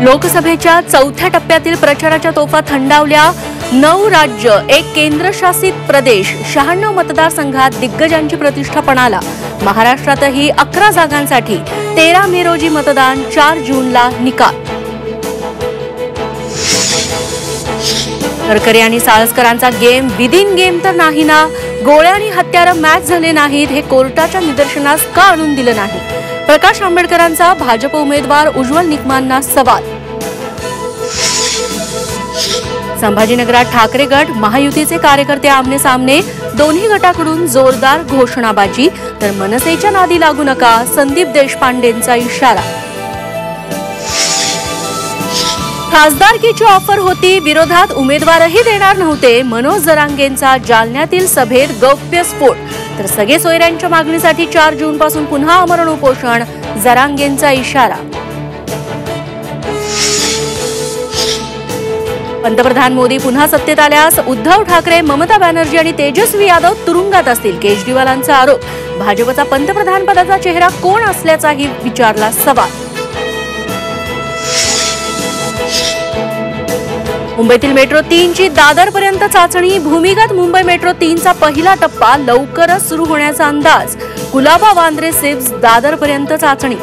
लोकसभेच्या चौथ्या टप्प्यातील प्रचाराच्या तोफा थंडावल्या। 9 राज्य, 1 केंद्रशासित प्रदेश, 96 मतदारसंघात दिग्गजांची प्रतिष्ठा पणाला। महाराष्ट्रातही 11 जागांसाठी 13 मे रोजी मतदान, 4 जूनला निकाल। गडकरी आणि साळसकरांचा गेम विदिन गेम तर नाही ना, गोळ्या आणि हत्यारं मॅच झाले नाहीत हे कोर्टाच्या निदर्शनास का आणून दिलं नाही? प्रकाश आंबेडकरांचा भाजप उमेदवार उज्ज्वल निकमांना सवाल। संभाजीनगरात ठाकरे गट महायुतीचे कार्यकर्ते आमने सामने, दोन्ही गटाकडून जोरदार घोषणाबाजी, तर मनसेच्या नादी लागू नका, संदीप देशपांडेंचा इशारा। खासदारकीची ऑफर होती, विरोधात उमेदवारही देणार नव्हते, मनोज जरांगेंचा जालन्यातील सभेत गौप्यस्फोट, तर सगळे सोयऱ्यांच्या मागणीसाठी 4 जून पासून पुन्हा आमरण उपोषण, जरांगेंचा इशारा। पंतप्रधान मोदी पुन्हा सत्तेत आल्यास उद्धव ठाकरे, ममता बॅनर्जी आणि तेजस्वी यादव तुरुंगात असतील, केजरीवालांचा आरोप। भाजपचा पंतप्रधान पदाचा चेहरा कोण असल्याचाही विचारला सवाल। मुंबईतील मेट्रो 3ची दादरपर्यंत चाचणी, भूमिगत मुंबई मेट्रो 3चा पहिला टप्पा लवकरच सुरू होण्याचा अंदाज। गुलाबा वांद्रे सिप्स दादरपर्यंत चाचणी।